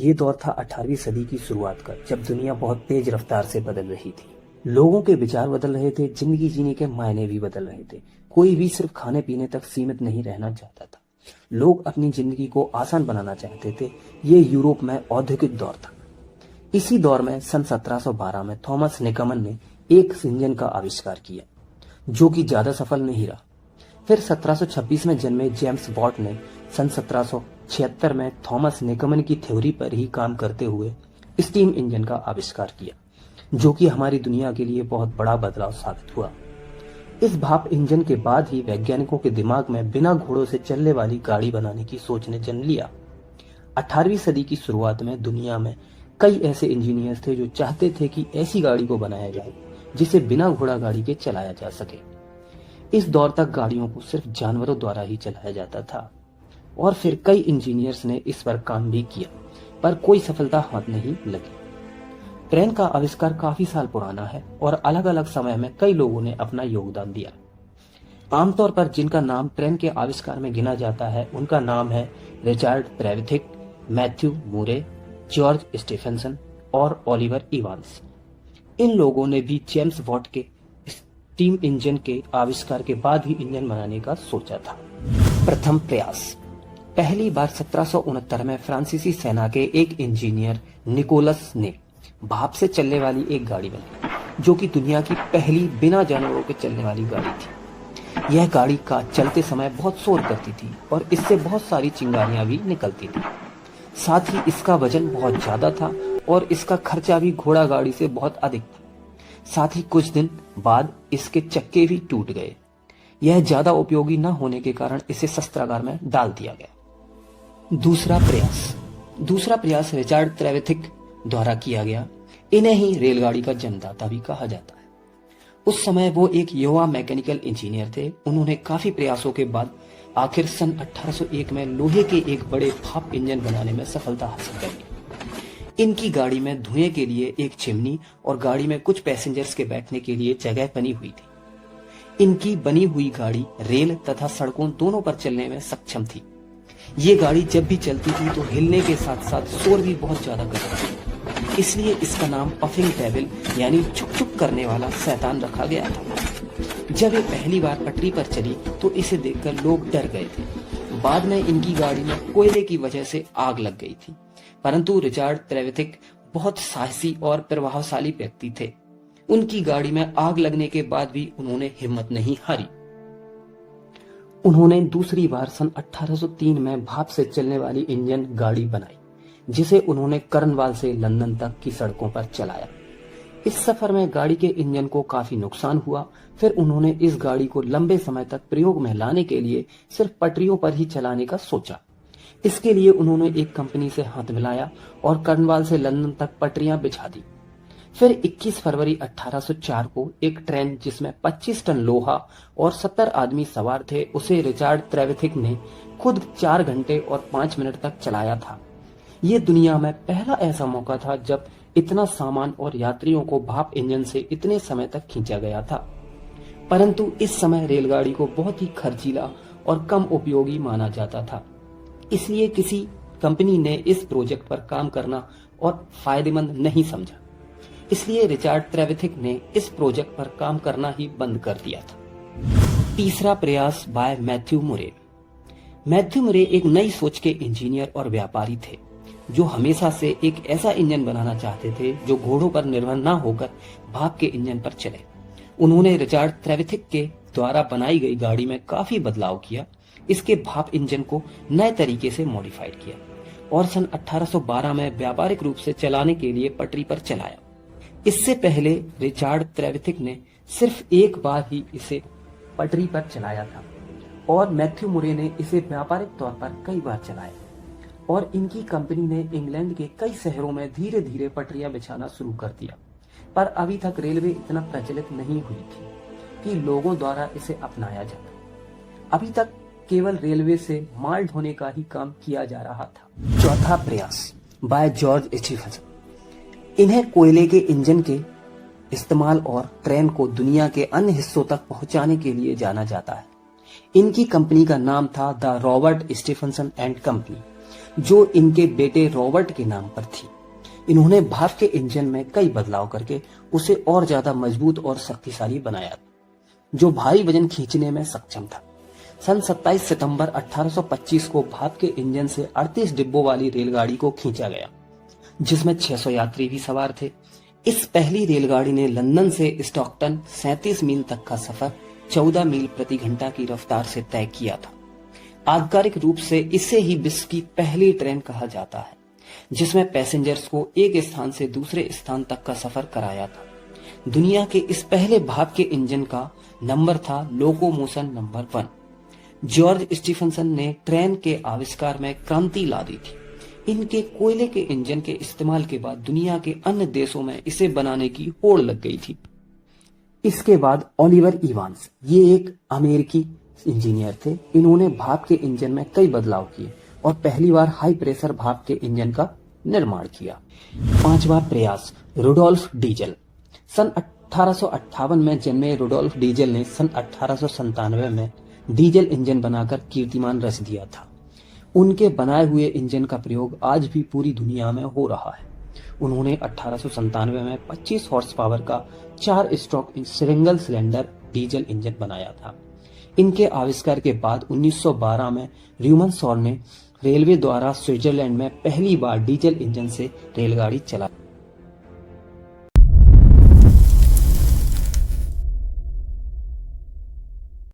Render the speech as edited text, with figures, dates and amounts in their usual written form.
ये दौर था 18वीं सदी की शुरुआत का, जब दुनिया बहुत तेज रफ्तार से बदल रही थी। लोगों के विचार बदल रहे थे, जिंदगी जीने के मायने भी बदल रहे थे। कोई भी सिर्फ खाने पीने तक सीमित नहीं रहना चाहता था। लोग अपनी जिंदगी को आसान बनाना चाहते थे। ये यूरोप में औद्योगिक दौर था। इसी दौर में सन 1712 में थॉमस निकमन ने एक इंजन का आविष्कार किया, जो कि ज्यादा सफल नहीं रहा। फिर 1726 में जन्मे जेम्स वॉट ने सन 1776 में थॉमस निकमन की थ्योरी पर ही काम करते हुए स्टीम इंजन का आविष्कार किया, जो कि हमारी दुनिया के लिए बहुत बड़ा बदलाव साबित हुआ। इस भाप इंजन के बाद ही वैज्ञानिकों के दिमाग में बिना घोड़ों से चलने वाली गाड़ी बनाने की सोच ने जन्म लिया। 18वीं सदी की शुरुआत में दुनिया में कई ऐसे इंजीनियर्स थे जो चाहते थे कि ऐसी गाड़ी को बनाया जाए जिसे बिना घोड़ा गाड़ी के चलाया जा सके। इस दौर तक गाड़ियों को सिर्फ जानवरों द्वारा ही चलाया जाता था, और फिर कई इंजीनियर्स ने इस पर काम भी किया, पर कोई सफलता हाथ नहीं लगी। ट्रेन का आविष्कार काफी साल पुराना है और अलग अलग समय में कई लोगों ने अपना योगदान दिया। आमतौर पर जिनका नाम ट्रेन के आविष्कार में गिना जाता है उनका नाम है रिचर्ड ट्रेविथिक, मैथ्यू मूरे, जॉर्ज स्टीफेंसन और ओलिवर इवांस। इन लोगों ने भी जेम्स वॉट के स्टीम इंजन के आविष्कार के बाद ही इंजन बनाने का सोचा था। प्रथम प्रयास पहली बार 1769 में फ्रांसीसी सेना के एक इंजीनियर निकोलस ने भाप से चलने वाली एक गाड़ी बनाई, जो कि दुनिया की पहली बिना जानवरों के चलने वाली गाड़ी थी। यह गाड़ी का चलते समय बहुत शोर करती थी और इससे बहुत सारी चिंगारियां भी निकलती थी। साथ ही इसका वजन बहुत ज्यादा था और इसका खर्चा भी घोड़ा गाड़ी से बहुत अधिक था। साथ ही कुछ दिन बाद इसके चक्के भी टूट गए। यह ज्यादा उपयोगी न होने के कारण इसे शस्त्रागार में डाल दिया गया। दूसरा प्रयास रिचर्ड ट्रेविथिक द्वारा किया गया। इन्हें ही रेलगाड़ी का जन्मदाता भी कहा जाता है। उस समय वो एक युवा मैकेनिकल इंजीनियर थे। उन्होंने काफी प्रयासों के बाद आखिर सन 1801 में लोहे के एक बड़े भाप इंजन बनाने में सफलता हासिल कर ली। इनकी गाड़ी में धुएं के लिए एक चिमनी और गाड़ी में कुछ पैसेंजर्स के बैठने के लिए जगह बनी हुई थी। इनकी बनी हुई गाड़ी रेल तथा सड़कों दोनों पर चलने में सक्षम थी। ये गाड़ी जब भी चलती थी तो हिलने के साथ साथ शोर भी बहुत ज्यादा करती थी, इसलिए इसका नाम पफिंग डेविल यानी छुक छुक करने वाला शैतान रखा गया था। जब ये पहली बार पटरी पर चली तो इसे देखकर लोग डर गए थे। बाद में इनकी गाड़ी में कोयले की वजह से आग लग गई थी, परंतु रिचर्ड ट्रेविथिक बहुत साहसी और प्रभावशाली व्यक्ति थे। उनकी गाड़ी में आग लगने के बाद भी उन्होंने हिम्मत नहीं हारी। उन्होंने दूसरी बार सन 1803 में भाप से चलने वाली इंजन गाड़ी बनाई, जिसे उन्होंने कर्नवाल से लंदन तक की सड़कों पर चलाया। इस सफर में गाड़ी के इंजन को काफी नुकसान हुआ। फिर उन्होंने इस गाड़ी को लंबे समय तक प्रयोग में लाने के लिए सिर्फ पटरियों पर ही चलाने का सोचा। इसके लिए उन्होंने एक कंपनी से हाथ मिलाया और कर्नवाल से लंदन तक पटरियां बिछा दी। फिर 21 फरवरी 1804 को एक ट्रेन जिसमें 25 टन लोहा और 70 आदमी सवार थे, उसे रिचर्ड ट्रेविथिक ने खुद 4 घंटे और 5 मिनट तक चलाया था। ये दुनिया में पहला ऐसा मौका था जब इतना सामान और यात्रियों को भाप इंजन से इतने समय तक खींचा गया था। परंतु इस समय रेलगाड़ी को बहुत ही खर्चीला और कम उपयोगी माना जाता था, इसलिए किसी कंपनी ने इस प्रोजेक्ट पर काम करना और फायदेमंद नहीं समझा। इसलिए रिचर्ड ट्रेविथिक ने इस प्रोजेक्ट पर काम करना ही बंद कर दिया था। तीसरा प्रयास बाय मैथ्यू मूरे। मैथ्यू मूरे एक नई सोच के इंजीनियर और व्यापारी थे, जो हमेशा से एक ऐसा इंजन बनाना चाहते थे जो घोड़ों पर निर्भर न होकर भाप के इंजन पर चले। उन्होंने रिचर्ड ट्रेविथिक के द्वारा बनाई गई गाड़ी में काफी बदलाव किया। इसके भाप इंजन को नए तरीके से मॉडिफाइड किया और सन 1812 में व्यापारिक रूप से चलाने के लिए पटरी पर चलाया। इससे पहले रिचर्ड ट्रेविथिक ने सिर्फ एक बार ही इसे पटरी पर चलाया था और मैथ्यू मूरे ने इसे व्यापारिक तौर पर कई बार चलाया, और इनकी कंपनी ने इंग्लैंड के कई शहरों में धीरे धीरे पटरियां बिछाना शुरू कर दिया। पर अभी तक रेलवे इतना प्रचलित नहीं हुई थी कि लोगों द्वारा इसे अपनाया जाता। अभी तक केवल रेलवे से माल ढोने का ही काम किया जा रहा था। चौथा प्रयास बाय जॉर्ज स्टीफेंसन। इन्हें कोयले के इंजन के इस्तेमाल और ट्रेन को दुनिया के अन्य हिस्सों तक पहुंचाने के लिए जाना जाता है। इनकी कंपनी का नाम था the Robert Stephenson and company, जो इनके बेटे रॉबर्ट के नाम पर थी। इन्होंने भाप के इंजन में कई बदलाव करके उसे और ज्यादा मजबूत और शक्तिशाली बनाया, जो भारी वजन खींचने में सक्षम था। सन 27 सितंबर 1825 को भाप के इंजन से 38 डिब्बों वाली रेलगाड़ी को खींचा गया, जिसमें 600 यात्री भी सवार थे। इस पहली रेलगाड़ी ने लंदन से स्टॉकटन 37 मील तक का सफर 14 मील प्रति घंटा की रफ्तार से तय किया था। आधिकारिक रूप से इसे ही विश्व की पहली ट्रेन कहा जाता है, जिसमें पैसेंजर्स को एक स्थान से दूसरे स्थान तक का सफर कराया था। दुनिया के इस पहले भाप के इंजन का नंबर था लोकोमोशन नंबर 1। जॉर्ज स्टीफनसन ने ट्रेन के आविष्कार में क्रांति ला दी थी। इनके कोयले के इंजन के इस्तेमाल के बाद दुनिया के अन्य देशों में इसे बनाने की होड़ लग गई थी। इसके बाद ओलिवर इवांस, ये एक अमेरिकी इंजीनियर थे। इन्होंने भाप के इंजन में कई बदलाव किए और पहली बार हाई प्रेशर भाप के इंजन का निर्माण किया। पांचवा प्रयास, रुडोल्फ डीजल। सन 1858 में जन्मे रुडोल्फ डीजल ने सन 1897 में डीजल इंजन बनाकर कीर्तिमान रच दिया था। उनके बनाए हुए इंजन का प्रयोग आज भी पूरी दुनिया में हो रहा है। उन्होंने 1897 में 25 हॉर्स पावर का 4 stroke single cylinder diesel engine बनाया था। इनके आविष्कार के बाद 1912 में र्यूमन सॉर ने रेलवे द्वारा स्विट्जरलैंड में पहली बार डीजल इंजन से रेलगाड़ी चलाई।